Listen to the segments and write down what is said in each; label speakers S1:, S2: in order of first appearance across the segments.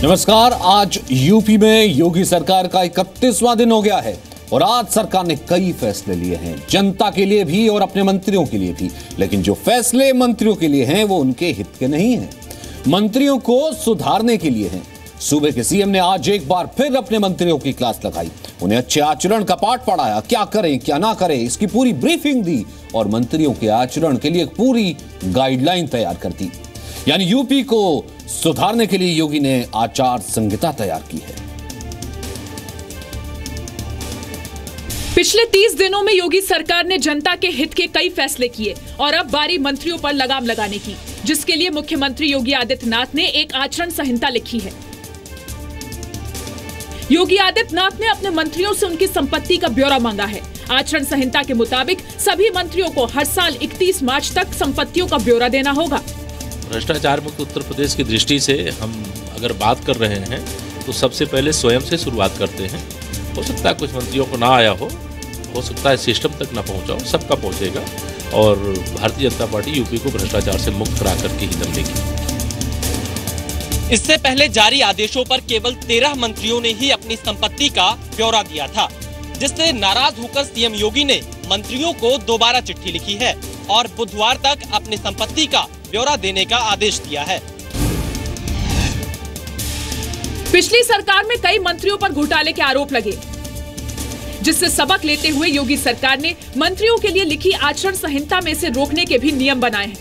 S1: नमस्कार। आज यूपी में योगी सरकार का 31वां दिन हो गया है और आज सरकार ने कई फैसले लिए हैं, जनता के लिए भी और अपने मंत्रियों के लिए भी। लेकिन जो फैसले मंत्रियों के लिए हैं वो उनके हित के नहीं हैं, मंत्रियों को सुधारने के लिए हैं। सूबे के सीएम ने आज एक बार फिर अपने मंत्रियों की क्लास लगाई, उन्हें अच्छे आचरण का पाठ पढ़ाया, क्या करें क्या ना करें इसकी पूरी ब्रीफिंग दी और मंत्रियों के आचरण के लिए एक पूरी गाइडलाइन तैयार कर दी। यानी यूपी को सुधारने के लिए योगी ने आचार संहिता तैयार की है।
S2: पिछले 30 दिनों में योगी सरकार ने जनता के हित के कई फैसले किए और अब बारी मंत्रियों पर लगाम लगाने की, जिसके लिए मुख्यमंत्री योगी आदित्यनाथ ने एक आचरण संहिता लिखी है। योगी आदित्यनाथ ने अपने मंत्रियों से उनकी संपत्ति का ब्यौरा मांगा है। आचरण संहिता के मुताबिक सभी मंत्रियों को हर साल 31 मार्च तक संपत्तियों का ब्यौरा देना होगा।
S3: भ्रष्टाचार मुक्त उत्तर प्रदेश की दृष्टि से हम अगर बात कर रहे हैं तो सबसे पहले स्वयं से शुरुआत करते हैं। हो सकता है कुछ मंत्रियों को ना आया हो सकता है सिस्टम तक ना पहुंचा हो, सबका पहुंचेगा और भारतीय जनता पार्टी यूपी को भ्रष्टाचार से मुक्त करा करके ही दम लेगी।
S4: इससे पहले जारी आदेशों पर केवल 13 मंत्रियों ने ही अपनी संपत्ति का ब्यौरा दिया था, जिससे नाराज होकर सीएम योगी ने मंत्रियों को दोबारा चिट्ठी लिखी है और बुधवार तक अपनी संपत्ति का ब्यौरा देने का आदेश दिया है।
S2: पिछली सरकार में कई मंत्रियों पर घोटाले के आरोप लगे, जिससे सबक लेते हुए योगी सरकार ने मंत्रियों के लिए लिखी आचरण संहिता में से रोकने के भी नियम बनाए हैं,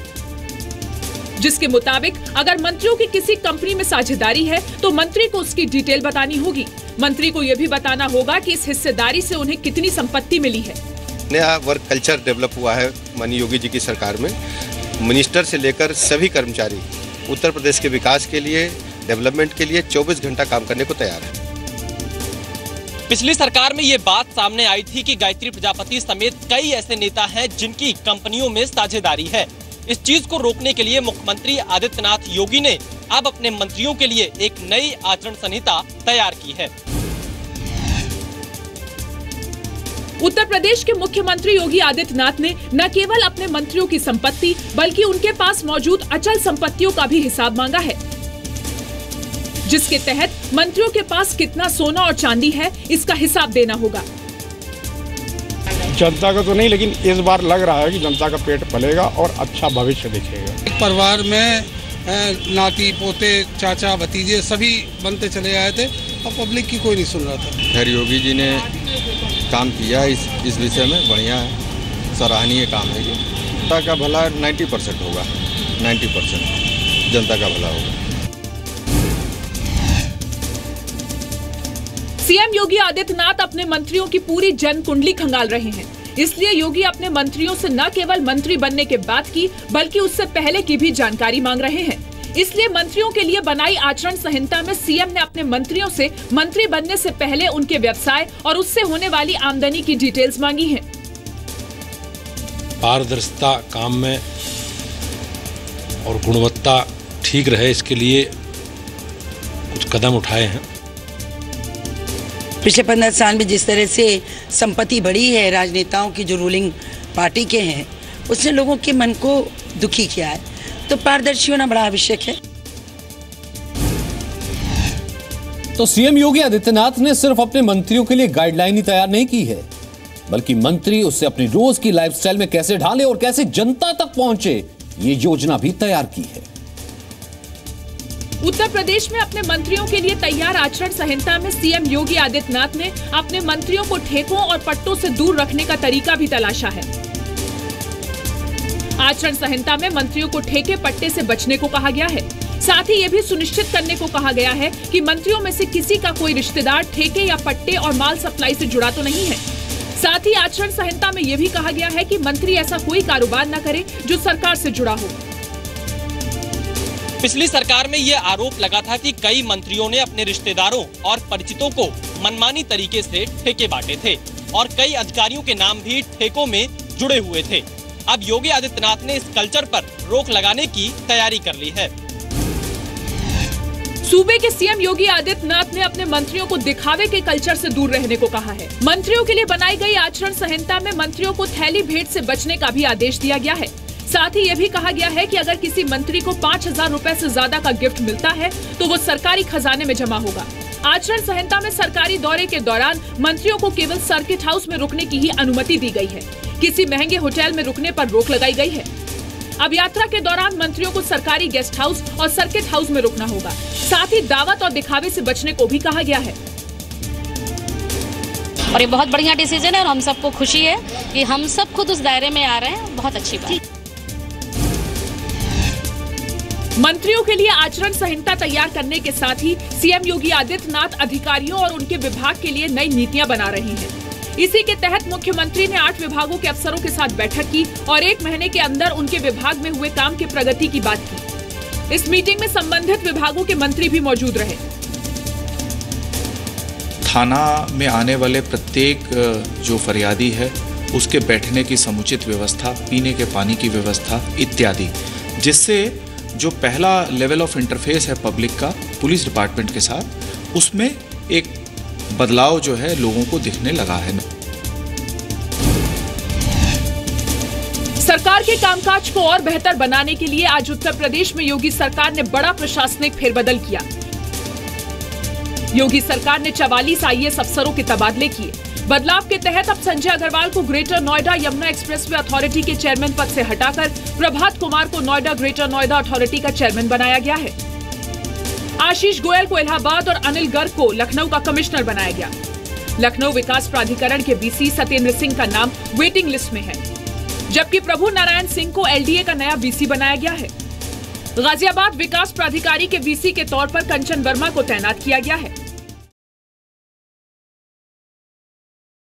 S2: जिसके मुताबिक अगर मंत्रियों की किसी कंपनी में साझेदारी है तो मंत्री को उसकी डिटेल बतानी होगी। मंत्री को यह भी बताना होगा कि इस हिस्सेदारी से उन्हें कितनी संपत्ति मिली है।
S5: नया वर्क कल्चर डेवलप हुआ है माननीय योगी जी की सरकार में। मिनिस्टर से लेकर सभी कर्मचारी उत्तर प्रदेश के विकास के लिए, डेवलपमेंट के लिए 24 घंटा काम करने को तैयार है।
S4: पिछली सरकार में ये बात सामने आई थी कि गायत्री प्रजापति समेत कई ऐसे नेता हैं जिनकी कंपनियों में साझेदारी है। इस चीज को रोकने के लिए मुख्यमंत्री आदित्यनाथ योगी ने अब अपने मंत्रियों के लिए एक नई आचरण संहिता तैयार की है।
S2: उत्तर प्रदेश के मुख्यमंत्री योगी आदित्यनाथ ने न केवल अपने मंत्रियों की संपत्ति बल्कि उनके पास मौजूद अचल संपत्तियों का भी हिसाब मांगा है, जिसके तहत मंत्रियों के पास कितना सोना और चांदी है इसका हिसाब देना होगा।
S6: जनता का तो नहीं, लेकिन इस बार लग रहा है कि जनता का पेट पलेगा और अच्छा भविष्य दिखेगा।
S7: एक परिवार में नाती पोते चाचा भतीजे सभी बनते चले आए थे और पब्लिक की कोई नहीं सुन रहा था।
S8: खैर योगी जी ने काम किया इस विषय में, बढ़िया है, सराहनीय काम है ये। जनता का भला 90% होगा, 90% जनता का भला होगा।
S2: सीएम योगी आदित्यनाथ अपने मंत्रियों की पूरी जन कुंडली खंगाल रहे हैं, इसलिए योगी अपने मंत्रियों से न केवल मंत्री बनने के बाद की बल्कि उससे पहले की भी जानकारी मांग रहे हैं। इसलिए मंत्रियों के लिए बनाई आचरण संहिता में सीएम ने अपने मंत्रियों से मंत्री बनने से पहले उनके व्यवसाय और उससे होने वाली आमदनी की डिटेल्स मांगी है।
S3: पारदर्शिता काम में और गुणवत्ता ठीक रहे, इसके लिए कुछ कदम उठाए हैं।
S9: पिछले 15 साल में जिस तरह से संपत्ति बढ़ी है राजनेताओं की जो रूलिंग पार्टी के हैं, उसने लोगों के मन को दुखी किया है, तो पारदर्शी होना बड़ा आवश्यक है।
S1: तो सीएम योगी आदित्यनाथ ने सिर्फ अपने मंत्रियों के लिए गाइडलाइन ही तैयार नहीं की है, बल्कि मंत्री उससे अपनी रोज की लाइफस्टाइल में कैसे ढाले और कैसे जनता तक पहुंचे, ये योजना भी तैयार की है।
S2: उत्तर प्रदेश में अपने मंत्रियों के लिए तैयार आचरण संहिता में सीएम योगी आदित्यनाथ ने अपने मंत्रियों को ठेकों और पट्टों से दूर रखने का तरीका भी तलाशा है। आचरण संहिता में मंत्रियों को ठेके पट्टे से बचने को कहा गया है। साथ ही ये भी सुनिश्चित करने को कहा गया है कि मंत्रियों में से किसी का कोई रिश्तेदार ठेके या पट्टे और माल सप्लाई से जुड़ा तो नहीं है। साथ ही आचरण संहिता में ये भी कहा गया है कि मंत्री ऐसा कोई कारोबार न करे जो सरकार से जुड़ा हो।
S4: पिछली सरकार में ये आरोप लगा था कि कई मंत्रियों ने अपने रिश्तेदारों और परिचितों को मनमानी तरीके से ठेके बांटे थे और कई अधिकारियों के नाम भी ठेकों में जुड़े हुए थे। अब योगी आदित्यनाथ ने इस कल्चर पर रोक लगाने की तैयारी कर ली है।
S2: सूबे के सीएम योगी आदित्यनाथ ने अपने मंत्रियों को दिखावे के कल्चर से दूर रहने को कहा है। मंत्रियों के लिए बनाई गई आचरण संहिता में मंत्रियों को थैली भेंट से बचने का भी आदेश दिया गया है। साथ ही यह भी कहा गया है कि अगर किसी मंत्री को 5,000 रुपए से ज्यादा का गिफ्ट मिलता है तो वो सरकारी खजाने में जमा होगा। आचरण संहिता में सरकारी दौरे के दौरान मंत्रियों को केवल सर्किट हाउस में रुकने की ही अनुमति दी गई है। किसी महंगे होटल में रुकने पर रोक लगाई गई है। अब यात्रा के दौरान मंत्रियों को सरकारी गेस्ट हाउस और सर्किट हाउस में रुकना होगा। साथ ही दावत और दिखावे से बचने को भी कहा गया है।
S10: और ये बहुत बढ़िया डिसीजन है और हम सबको खुशी है कि हम सब खुद उस दायरे में आ रहे हैं। बहुत अच्छी बात।
S2: मंत्रियों के लिए आचरण संहिता तैयार करने के साथ ही सीएम योगी आदित्यनाथ अधिकारियों और उनके विभाग के लिए नई नीतियां बना रहे हैं। इसी के तहत मुख्यमंत्री ने 8 विभागों के अफसरों के साथ बैठक की और 1 महीने के अंदर उनके विभाग में हुए काम की प्रगति की बात की। इस मीटिंग में संबंधित विभागों के मंत्री भी मौजूद रहे।
S11: थाना में आने वाले प्रत्येक जो फरियादी है उसके बैठने की समुचित व्यवस्था, पीने के पानी की व्यवस्था इत्यादि, जिससे जो पहला लेवल ऑफ इंटरफेस है पब्लिक का पुलिस डिपार्टमेंट के साथ, उसमें एक बदलाव जो है लोगों को दिखने लगा है।
S2: सरकार के कामकाज को और बेहतर बनाने के लिए आज उत्तर प्रदेश में योगी सरकार ने बड़ा प्रशासनिक फेरबदल किया। योगी सरकार ने 44 आईएएस अफसरों के तबादले किए। बदलाव के तहत अब संजय अग्रवाल को greater Noida Yamuna expressway authority के चेयरमैन पद से हटाकर प्रभात कुमार को नोएडा ग्रेटर नोएडा अथॉरिटी का चेयरमैन बनाया गया है। आशीष गोयल को इलाहाबाद और अनिल गर्ग को लखनऊ का कमिश्नर बनाया गया। लखनऊ विकास प्राधिकरण के वीसी सत्येंद्र सिंह का नाम वेटिंग लिस्ट में है, जबकि प्रभु नारायण सिंह को एलडीए का नया वीसी बनाया गया है। गाजियाबाद विकास प्राधिकारी के वीसी के तौर पर कंचन वर्मा को तैनात किया गया है।